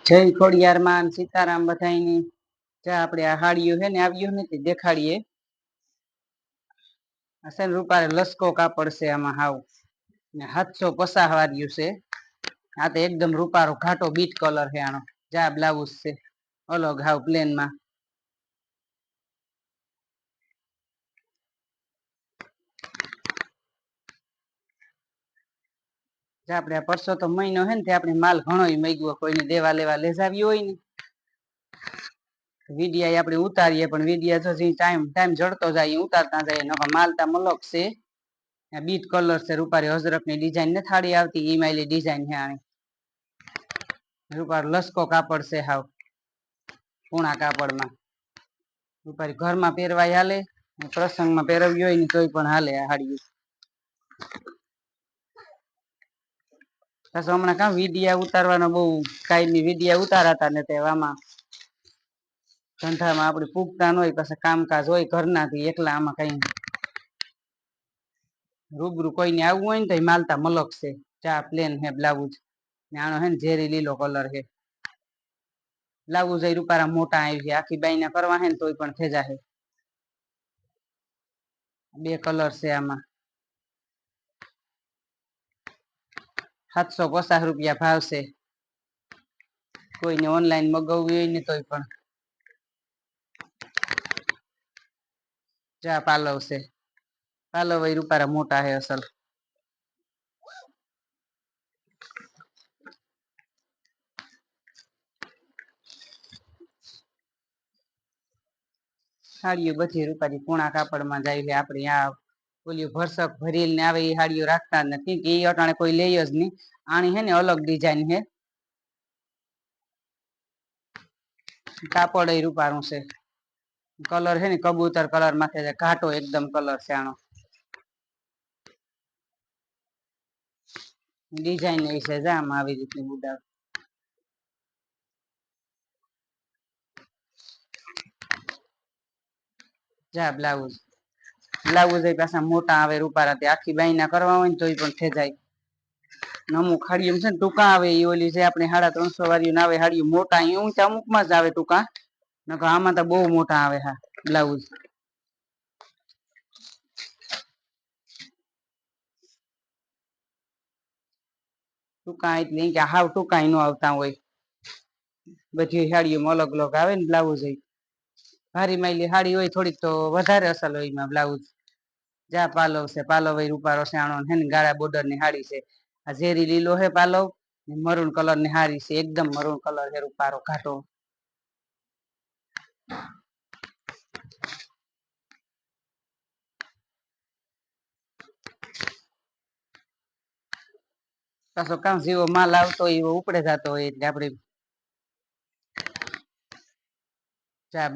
જય ખોડિયાર માં સીતારામ બધાની જા આપણે આ હાડીઓ છે ને આવ્યું નથી દેખાડીએ. હસન રૂપારે લસકો કાપડ છે આમાં હાવ ને 750 વાળ્યું છે. આ તો એકદમ રૂપારો ઘાટો બીટ કલર છે આનો. જા બ્લાઉઝ છે અલગ હાવ પ્લેન માં. આપણે પરસો તો મહિનો હે ને આપણે માલ ઘણો મેગ્યો કોઈને દેવા લેવા લેજાવ્યું હોય ને વિડિયા આપણે ઉતારીએ પણ વિડિયા તો ટાઈમ જડતો જાય ઉતારતા જાય નકર માલતા મલક છે. બીટ કલર છે રૂપારી અજરક ની ડિઝાઇન ને થાળી આવતી ઈમાઈલી ડિઝાઇન છે આની. રૂપાર લસકો કાપડ છે હાવ પૂણા કાપડમાં. રૂપારી ઘરમાં પહેરવાય હાલે પ્રસંગમાં પહેરવી હોય ને તોય પણ હાલે આ હાડી. પાછો હમણાં કાં વિડિયા ઉતારવાનો બહુ કાયમી વિડિયા ઉતારાતા ને તેવામાં ધંધામાં આપણે પૂગતા ન હોય પછી કામકાજ હોય ઘરનાથી એકલા આમાં કઈ રૂબરૂ કોઈને આવવું હોય ને તો માલતા મલક છે. ચા પ્લેન હે બ્લાઉઝ ને આનો હે ને ઝેરી લીલો કલર હે. બ્લાઉઝ એ રૂપારા મોટા આવી છે આખી બાયના કરવા હે ને તોય પણ થઈ જાહે. બે કલર છે આમાં. 750 ભાવ છે. કોઈને ઓનલાઈન મગાવવું હોય ને તોય પણ જા પાલવ છે પાલવ એ રૂપારા મોટા હે અસલ. સાડીઓ બધી રૂપારી પૂણા કાપડમાં જાય છે આપણે આ ઓલી ભરસક ભરીલ ને આવે એ હાડીઓ રાખતા જ નથી કે એ અટાણે કોઈ લઈ જ નહીં. આની હે ને અલગ ડિઝાઇન હે. કાપડ એ રૂપારું છે. કલર છે ને કબૂતર કલર માથે ઘાટો એકદમ કલર છે આનો. ડિઝાઇન એ છે જામ આવી રીતની બુડા જા બ્લાઉઝ એ પાછા મોટા આવે રૂપારા આખી બાયના કરવા હોય ને તો એ પણ થઈ જાય. અમુક હાડીઓ છે ને ટૂંકા આવે એ ઓલી છે આપણે 350 વાળી ના આવે હાડીઓ મોટા અહીંયા અમુકમાં જ આવે ટૂંકા નકર આમાં તો બહુ મોટા આવે હા બ્લાઉઝ. ટૂંકા એટલે કે હાવ ટૂંકા નો આવતા હોય. બધી સાડીઓમાં અલગ અલગ આવે ને બ્લાઉઝ એ ભારી માયલી હાડી હોય થોડીક તો વધારે અસલ હોય એમાં બ્લાઉઝ. જા પાલવ છે પાલવ એ રૂપારો છે હે ને ગાળા બોર્ડર ની હાડી છે. આ ઝેરી લીલો હે પાલવ મરૂન કલર ની હારી છે એકદમ મરૂન કલર હે રૂપારો ઘાટો. પાછો કામ જેવો માલ આવતો હોય એવો ઉપડે જતો હોય એટલે આપડે ચા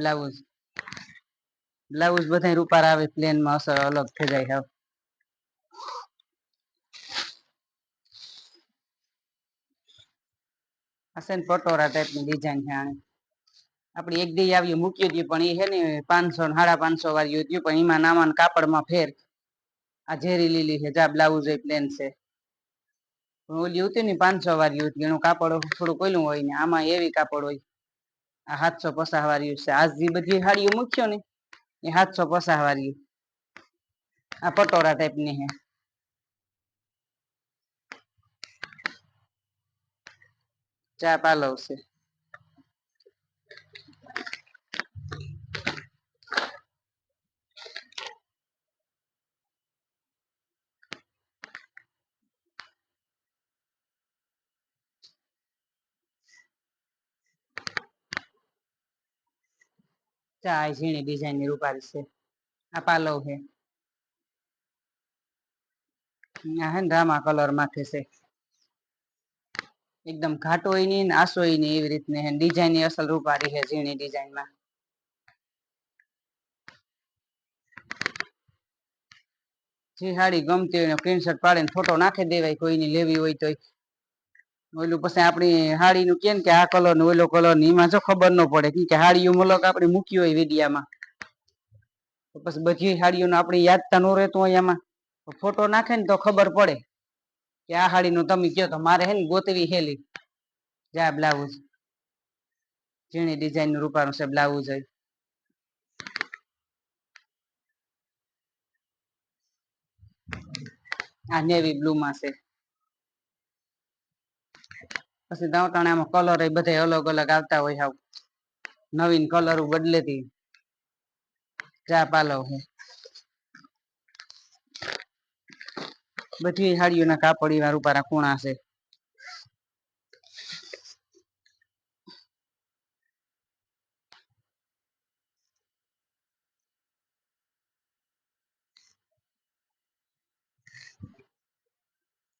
બ્લાઉઝ બધા રૂપાર આવે પ્લેનમાં અસર અલગ થઈ જાય. હશે ને પટોરા ટાઈપ ની ડિઝાઇન છે આની. આપડે એક દી આવી મૂકી હતી પણ એ હે ને 500 550 વાળી હતી પણ એમાં નામાન કાપડમાં ફેર આ ઝેરી લીલી છે જા બ્લાઉઝ એ પ્લેન છે. ઓલી હતી ને 500 વાળી હતી એનું કાપડ થોડું ઓલું હોય ને આમાં એવી કાપડ હોય. આ 750 વાળી છે આજ બધી હાડીઓ મૂકયો ને એ 750 વાળી આ પટોરા ટાઈપ ની હે. ચા પાલવ છે. ચા ઝીણી ડિઝાઇન ની રૂપારી છે આ પાલવ છે. હે ને રામા કલર માથે છે. એકદમ ઘાટો હોય નઈ આસો હોય નઈ એવી રીતને ડિઝાઇન અસલ રૂપારી છે ઝીણી ડિઝાઇનમાં. જે હાડી ગમતી હોય ને પ્રિન્ટ પાડીને ફોટો નાખી દેવાય કોઈની લેવી હોય તો. ઓલું પછી આપણી હાડી નું કે કે આ કલર નું ઓલો કલર એમાં જો ખબર ન પડે કે હાડીઓ મલક આપડે મૂકી હોય વિડિયામાં તો પછી બધી હાડીઓને આપડે યાદતા ન રહેતું હોય એમાં ફોટો નાખે ને તો ખબર પડે કે આ હાડી નું તમે કયો તો મારે હે ને ગોતવી હેલી જા બ્લાઉઝ ઝીણી ડિઝાઇન નું રૂપારું છે બ્લાઉઝ. આ નેવી બ્લુ માં છે. પછી દાવતાણામાં કલર એ બધા અલગ અલગ આવતા હોય. હાવ નવીન કલર બદલેતી ચા પાલવ છે. બધી હાડીઓના કાપડી વાર ઉપર ખૂણા છે.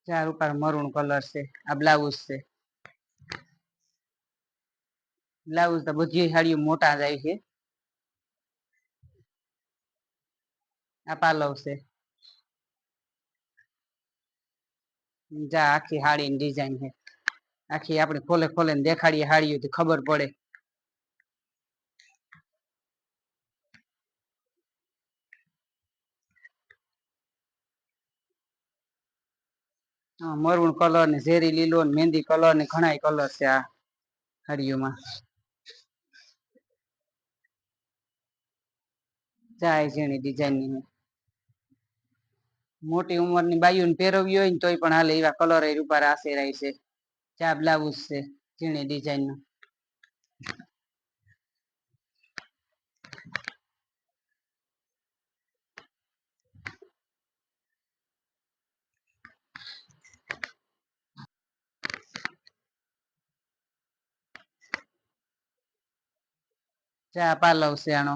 ચાર ઉપર મરૂન કલર છે. આ બ્લાઉઝ છે. બ્લાઉઝ તો બધી હાડીઓ મોટા જાય છે. આ પાલવ છે. જા આખી હાડીની ડિઝાઇન છે. આખી આપણે ખોલે ખોલે ને દેખાડીએ હાડીઓ ખબર પડે. મરૂન કલર ને ઝેરી લીલો ને મહેંદી કલર ને ઘણા કલર છે આ હાડીઓમાં. જાય ઝીણી ડિઝાઇન ની મોટી ઉંમરની બાઈઓને પહેરવી હોય ને તોય પણ હાલે એવા કલર ઉપર આસેરાય છે. ચા બ્લાઉઝ છે ઝીણી ડિઝાઇન નું. ચા પાલવ છે આનો.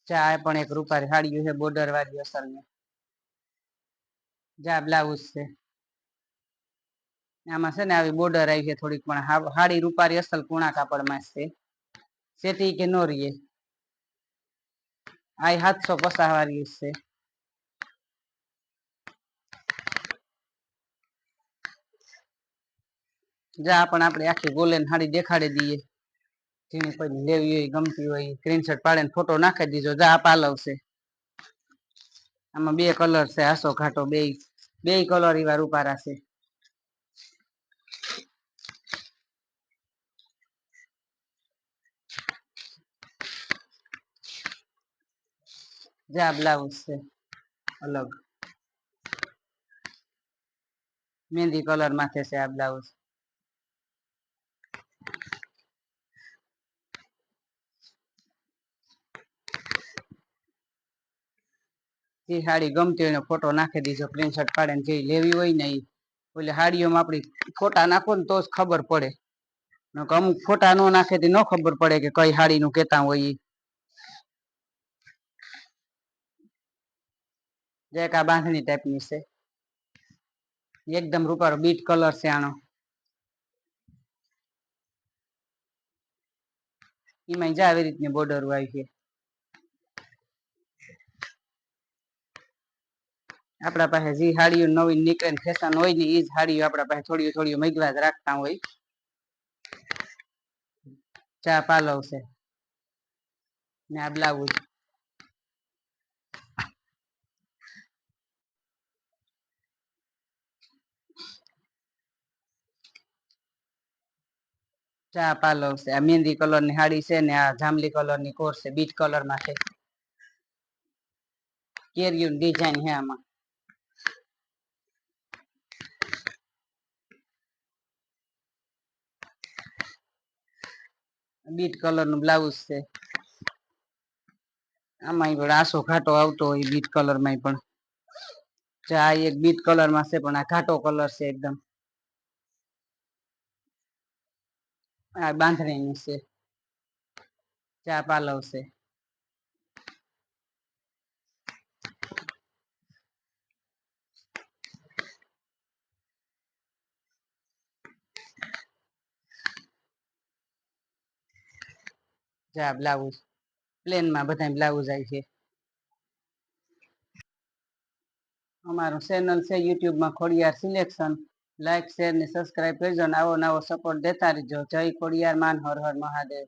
ચા પણ એક રૂપારી હાડીઓ છે બોર્ડર વાળી અસલ ને. જા બ્લાઉઝ છે. આમાં છે ને આવી બોર્ડર આવી છે થોડીક પણ હાડી રૂપારી અસલ કુણા કાપડમાં છે. સેટી કે નો રહીએ. આ 750 વાળી છે. જા પણ આપણે આખી ગોલેન હાડી દેખાડી દઈએ. જેને કોઈ લેવી હોય ગમતી હોય સ્ક્રીનશોટ પાડીને ફોટો નાખી દીજો. જા આ પાલવ છે. આમાં બે કલર છે. આસો ઘાટો બે કલર એવા રૂપારા છે. જા બ્લાઉઝ છે અલગ મહેંદી કલર માથે છે આ બ્લાઉઝ. જે હાડી ગમતી હોય એનો ફોટો નાખી દીજો સ્ક્રીનશોટ પાડીને. જે લેવી હોય ને એટલે હાડીઓમાં આપડી ફોટા નાખો ને તો જ ખબર પડે. અમુક ફોટા નો નાખે તો ન ખબર પડે કે કઈ હાડી નું કેતા હોય. જે એક આ બાંધણી ટાઈપની છે. એકદમ રૂપારો બીટ કલર છે આનો. એમાં જા આવી રીતની બોર્ડર આવી છે. આપડા પાસે જે હાડીઓ નવી નીકળે ફેશન હોય ને એ જ હાડીઓ આપડા પાસે થોડી થોડી મેઘલા જ રાખતા હોય. ચા પાલવ છે ને આ બ્લાઉઝ. ચા પાલવ છે. આ મહેંદી કલર ની હાડી છે ને આ જાંબલી કલર ની કોર છે. બીટ કલર માં છે. કેરિયું ડિઝાઇન હે આમાં. બીટ કલર નું બ્લાઉઝ છે. આમાં પણ આસો ઘાટો આવતો હોય બીટ કલર માં પણ. ચા એક બીટ કલર માં છે પણ આ ઘાટો કલર છે એકદમ. આ બાંધણી છે. ચા પાલવ છે. જા બ્લાઉઝ પ્લેન માં બધા બ્લાઉઝ આવી છે. અમારું ચેનલ છે યુટ્યુબ માં ખોડિયાર સિલેક્શન. લાઈક શેર ને સબસ્ક્રાઈબ કરજો. આવો નવો સપોર્ટ દેતા રહીજો. જય ખોડિયાર માન. હર હર મહાદેવ.